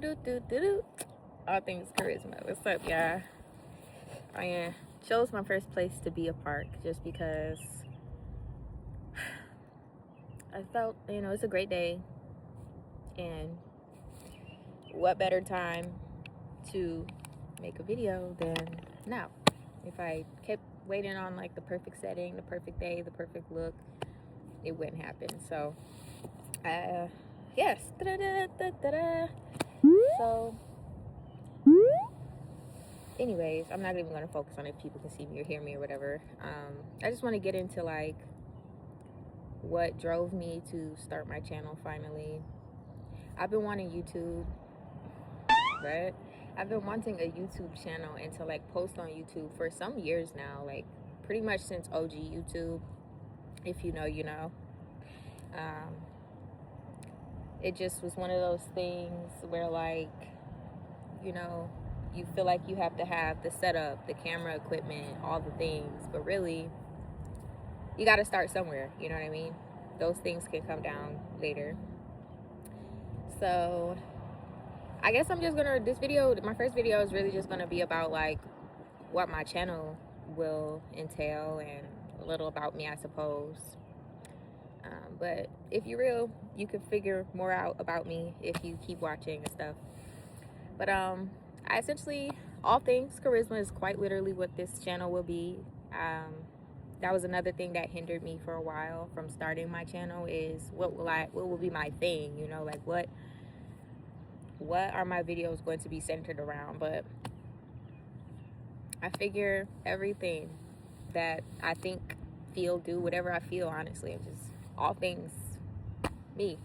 All things charisma. What's up, y'all? I chose my first place to be a park just because I felt, it's a great day. And what better time to make a video than now? If I kept waiting on like the perfect setting, the perfect day, the perfect look, it wouldn't happen. So, yes. So, anyways, I'm not even going to focus on if people can see me or hear me or whatever. I just want to get into like what drove me to start my channel finally. I've been wanting YouTube, right? I've been wanting a YouTube channel and to like post on YouTube for some years now, like pretty much since OG YouTube. If you know, you know. It just was one of those things where like, you feel like you have to have the setup, the camera equipment, all the things, but really you got to start somewhere, you know what I mean? Those things can come down later. So I guess I'm just gonna, my first video is really just gonna be about like what my channel will entail and a little about me, I suppose. But if you're real, you can figure more out about me if you keep watching and stuff. But I essentially, all things charisma is quite literally what this channel will be. That was another thing that hindered me for a while from starting my channel, is what will be my thing, like what are my videos going to be centered around. But I figure everything that I think, feel, do whatever I feel, honestly. I'm just all things me.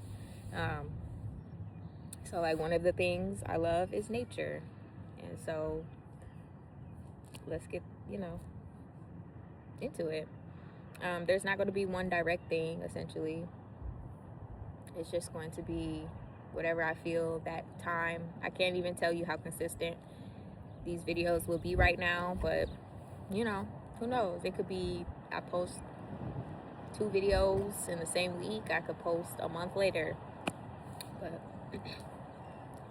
So like one of the things I love is nature, and so let's get into it. There's not going to be one direct thing. Essentially, it's just going to be whatever I feel that time. I can't even tell you how consistent these videos will be right now, but who knows? It could be I post 2 videos in the same week. I could post a month later. But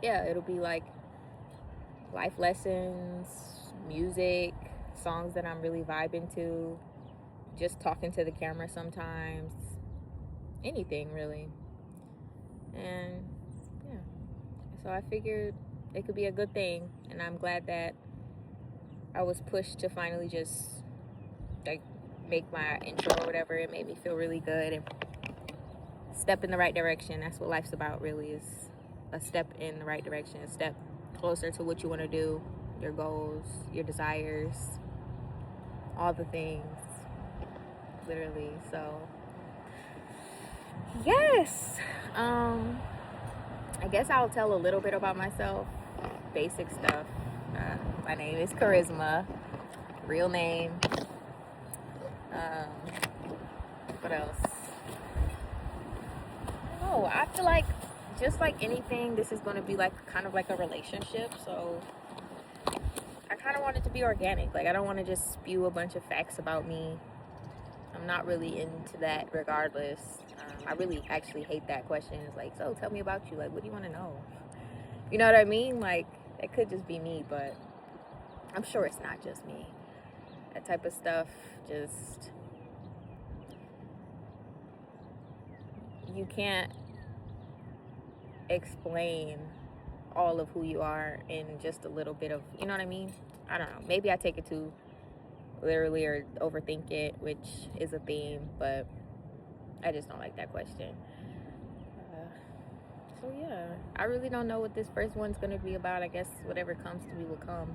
yeah, it'll be like life lessons, music, songs that I'm really vibing to, just talking to the camera sometimes, anything really. And yeah, so I figured it could be a good thing, and I'm glad that I was pushed to finally just like make my intro or whatever. It made me feel really good and step in the right direction. That's what life's about, really, is a step in the right direction, a step closer to what you want to do, your goals, your desires, all the things, literally. So yes, I guess I'll tell a little bit about myself, basic stuff. My name is Charisma, real name. What else? Oh, I feel like just like anything, this is going to be like kind of like a relationship. So I kind of want it to be organic. Like, I don't want to just spew a bunch of facts about me. I'm not really into that regardless. I really actually hate that question. It's like, so tell me about you. Like, what do you want to know? You know what I mean? Like, it could just be me, but I'm sure it's not just me. That type of stuff, just, you can't explain all of who you are in just a little bit of, you know what I mean? I don't know. Maybe I take it too literally or overthink it, which is a theme, but I just don't like that question. So yeah, I really don't know what this first one's gonna be about. I guess whatever comes to me will come.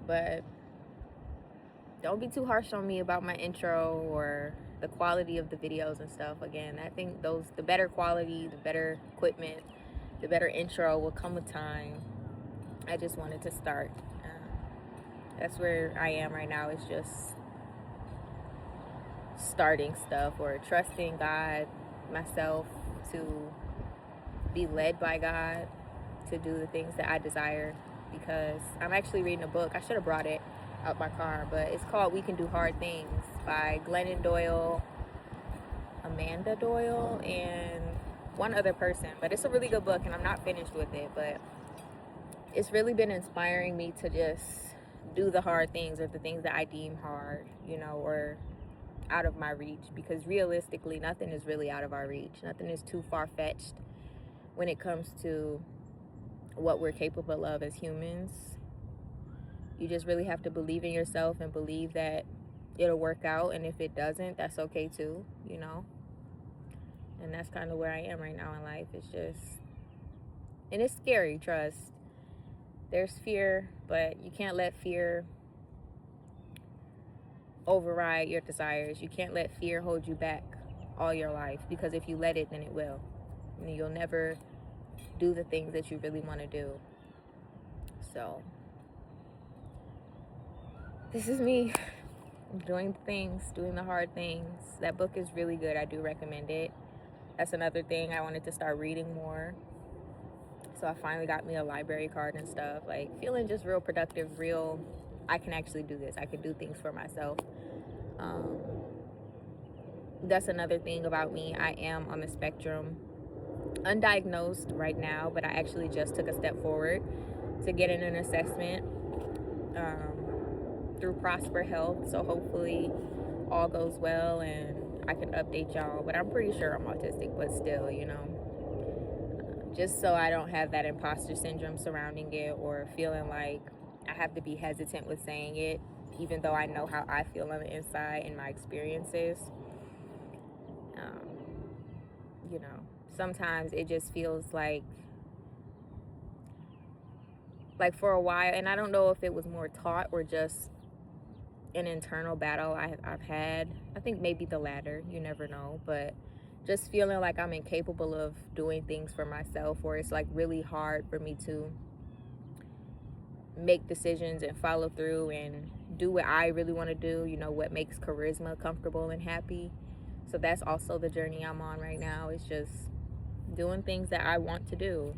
But don't be too harsh on me about my intro or the quality of the videos and stuff. Again, I think the better quality, the better equipment, the better intro will come with time. I just wanted to start. That's where I am right now. It's just starting stuff or trusting God, myself, to be led by God to do the things that I desire. Because I'm actually reading a book. I should have brought it out my car, but it's called We Can Do Hard Things by Glennon Doyle, Amanda Doyle, and one other person. But it's a really good book, and I'm not finished with it, but it's really been inspiring me to just do the hard things, or the things that I deem hard, you know, or out of my reach, because realistically nothing is really out of our reach. Nothing is too far-fetched when it comes to what we're capable of as humans. You just really have to believe in yourself and believe that it'll work out, and if it doesn't, that's okay too, you know. And that's kind of where I am right now in life. It's just, and it's scary, trust. There's fear, but you can't let fear override your desires. You can't let fear hold you back all your life, because if you let it, then it will. And you'll never do the things that you really want to do. So this is me doing things, doing the hard things. That book is really good. I do recommend it. That's another thing. I wanted to start reading more. So I finally got me a library card and stuff. Like, feeling just real productive, real, I can actually do this. I can do things for myself. That's another thing about me. I am on the spectrum. Undiagnosed right now, but I actually just took a step forward to get in an assessment through Prosper Health. So hopefully all goes well and I can update y'all. But I'm pretty sure I'm autistic, but still, you know, just so I don't have that imposter syndrome surrounding it, or feeling like I have to be hesitant with saying it, even though I know how I feel on the inside and my experiences. You know, sometimes it just feels like for a while, and I don't know if it was more taught or just an internal battle I've had. I think maybe the latter, you never know, but just feeling like I'm incapable of doing things for myself, or it's like really hard for me to make decisions and follow through and do what I really want to do, you know, what makes charisma comfortable and happy. So that's also the journey I'm on right now. It's just doing things that I want to do.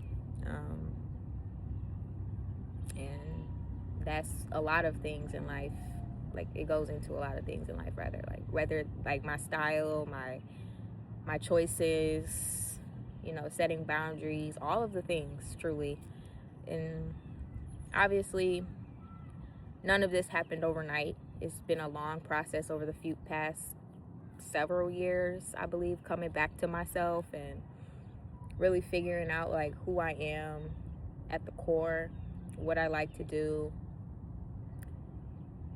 And that's a lot of things in life. Like, it goes into a lot of things in life, rather. Like, whether, like, my style, my choices, you know, setting boundaries, all of the things, truly. And obviously, none of this happened overnight. It's been a long process over the past several years, I believe, coming back to myself and really figuring out like who I am at the core, what I like to do,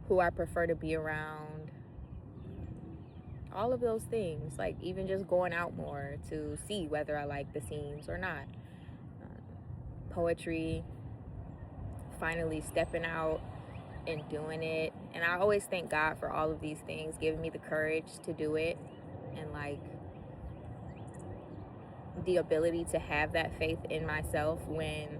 who I prefer to be around, all of those things. Like, even just going out more to see whether I like the scenes or not. Poetry, finally stepping out and doing it. And I always thank God for all of these things, giving me the courage to do it, and like the ability to have that faith in myself when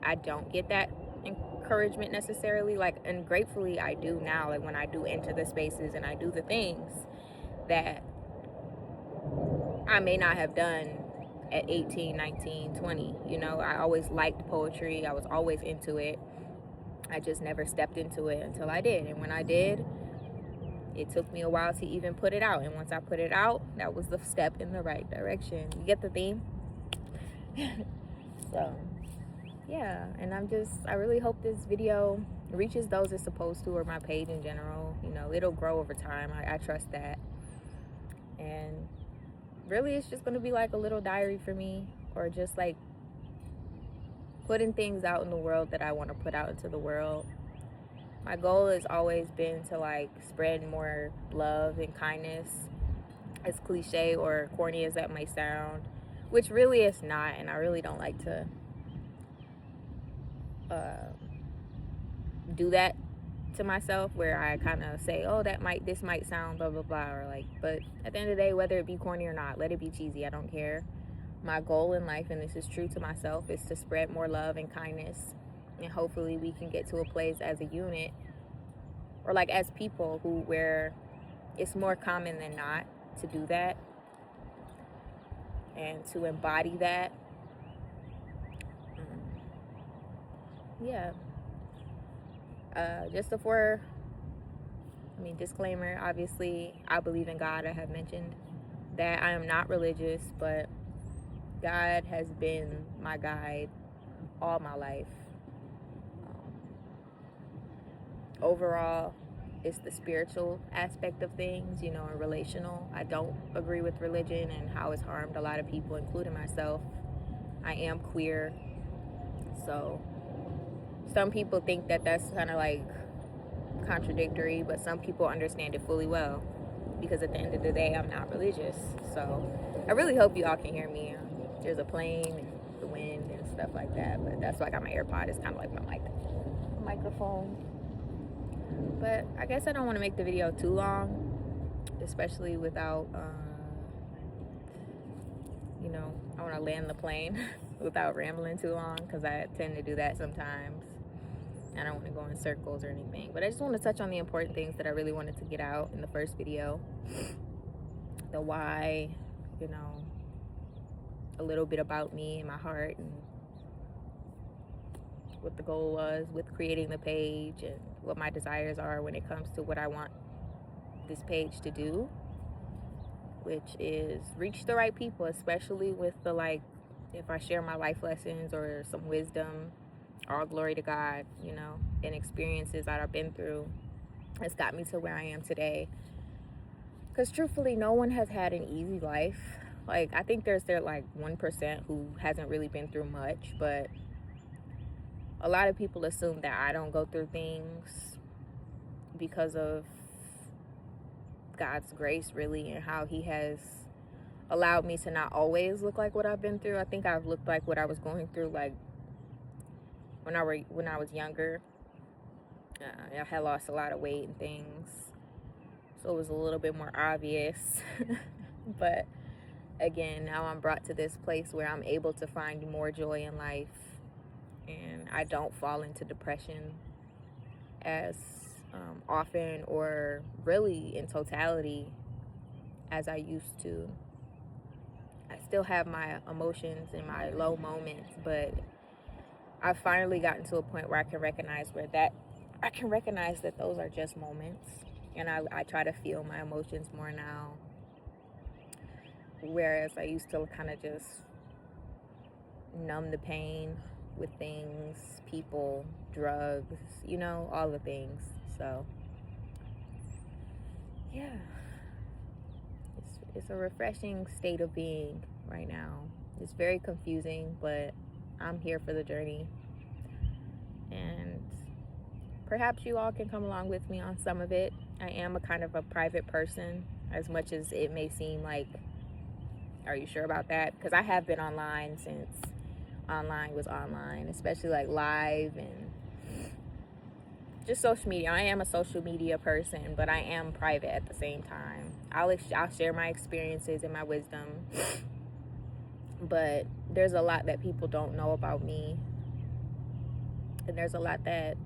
I don't get that encouragement necessarily. Like, and gratefully I do now, like when I do enter the spaces and I do the things that I may not have done at 18, 19, 20. You know, I always liked poetry. I was always into it. I just never stepped into it until I did. And when I did, it took me a while to even put it out. And once I put it out, that was the step in the right direction. You get the theme? So, yeah. And I really hope this video reaches those it's supposed to, or my page in general. You know, it'll grow over time. I trust that. And really, it's just going to be like a little diary for me, or just like putting things out in the world that I want to put out into the world. My goal has always been to like spread more love and kindness, as cliche or corny as that may sound, which really it's not. And I really don't like to do that to myself, where I kind of say, oh, this might sound blah blah blah, or like, but at the end of the day, whether it be corny or not, let it be cheesy, I don't care. My goal in life, and this is true to myself, is to spread more love and kindness. And hopefully we can get to a place as a unit, or like as people, where it's more common than not to do that and to embody that. Yeah. Disclaimer, obviously I believe in God. I have mentioned that. I am not religious, but God has been my guide all my life. Overall, it's the spiritual aspect of things, and relational. I don't agree with religion and how it's harmed a lot of people, including myself. I am queer, so some people think that that's kind of like contradictory, but some people understand it fully well, because at the end of the day, I'm not religious. So I really hope you all can hear me. There's a plane and the wind and stuff like that, but that's why I got my AirPod. It's kind of like my microphone. But I guess I don't want to make the video too long, especially without I want to land the plane without rambling too long, because I tend to do that sometimes. I don't want to go in circles or anything, but I just want to touch on the important things that I really wanted to get out in the first video. The why, a little bit about me and my heart, and what the goal was with creating the page, and what my desires are when it comes to what I want this page to do, which is reach the right people, especially with the, if I share my life lessons or some wisdom, all glory to God, and experiences that I've been through. It's got me to where I am today. Because truthfully, no one has had an easy life. I think there's 1% who hasn't really been through much, but a lot of people assume that I don't go through things because of God's grace, really, and how he has allowed me to not always look like what I've been through. I think I've looked like what I was going through, when I was younger. I had lost a lot of weight and things, so it was a little bit more obvious. But again, now I'm brought to this place where I'm able to find more joy in life, and I don't fall into depression as often, or really in totality, as I used to. I still have my emotions and my low moments, but I've finally gotten to a point where I can recognize that those are just moments, and I try to feel my emotions more now, whereas I used to kind of just numb the pain with things, people, drugs, all the things. So yeah, it's a refreshing state of being right now. It's very confusing, but I'm here for the journey, and perhaps you all can come along with me on some of it. I am a kind of a private person, as much as it may seem like, are you sure about that? Because I have been online since online was online, especially live and just social media. I am a social media person, but I am private at the same time. I'll share my experiences and my wisdom, but there's a lot that people don't know about me, and there's a lot that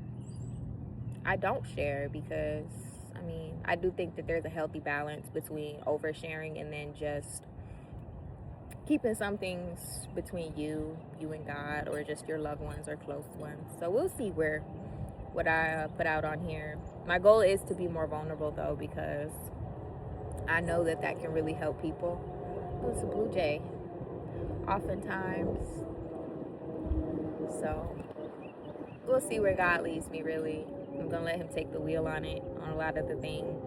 I don't share, because I do think that there's a healthy balance between oversharing and then just keeping some things between you and God, or just your loved ones or close ones. So we'll see what I put out on here. My goal is to be more vulnerable, though, because I know that can really help people. Oh, it's a blue jay. Oftentimes. So we'll see where God leads me, really. I'm gonna let him take the wheel on a lot of the things.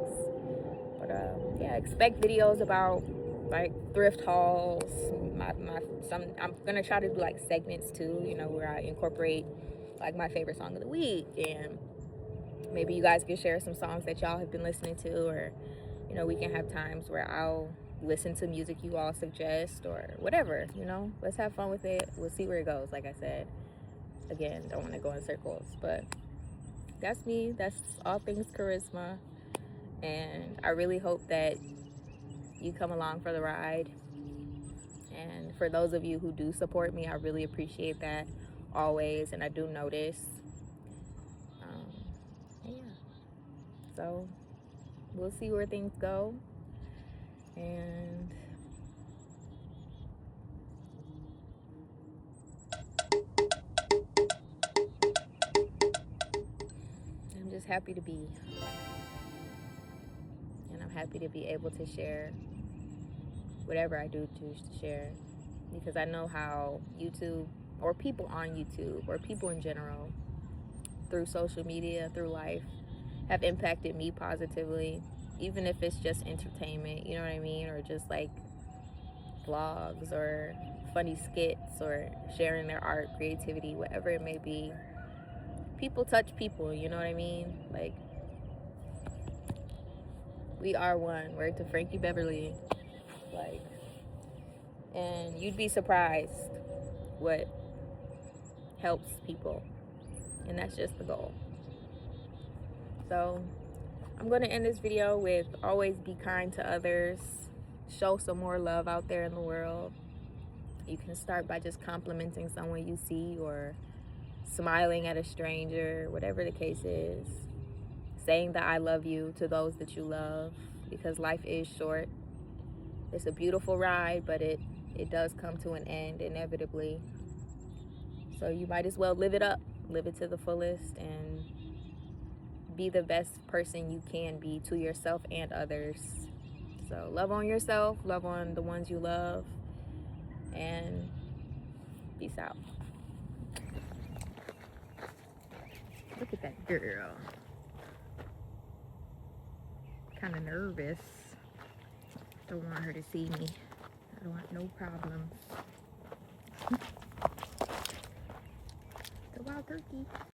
But yeah, expect videos about thrift hauls. I'm gonna try to do segments too, where I incorporate my favorite song of the week, and maybe you guys can share some songs that y'all have been listening to, or we can have times where I'll listen to music you all suggest, or whatever. Let's have fun with it. We'll see where it goes. Like I said, again, don't want to go in circles, but that's me. That's all things charisma, and I really hope that you come along for the ride. And for those of you who do support me, I really appreciate that always, and I do notice. Yeah, so we'll see where things go, and I'm just happy to be, and I'm happy to be able to share whatever I do choose to share. because I know how YouTube, or people on YouTube, or people in general, through social media, through life, have impacted me positively, even if it's just entertainment, you know what I mean, or just like vlogs or funny skits or sharing their art, creativity, whatever it may be. People touch people, you know what I mean? Like, we are one. Word to Frankie Beverly. Like, and you'd be surprised what helps people, and that's just the goal. So I'm going to end this video with always be kind to others, show some more love out there in the world. You can start by just complimenting someone you see, or smiling at a stranger, whatever the case is. Saying that I love you to those that you love, because life is short. It's a beautiful ride, but it does come to an end inevitably. So you might as well live it up, live it to the fullest, and be the best person you can be to yourself and others. So love on yourself, love on the ones you love, and peace out. Look at that girl. Kind of nervous. Don't want her to see me. I don't want no problems. The wild turkey.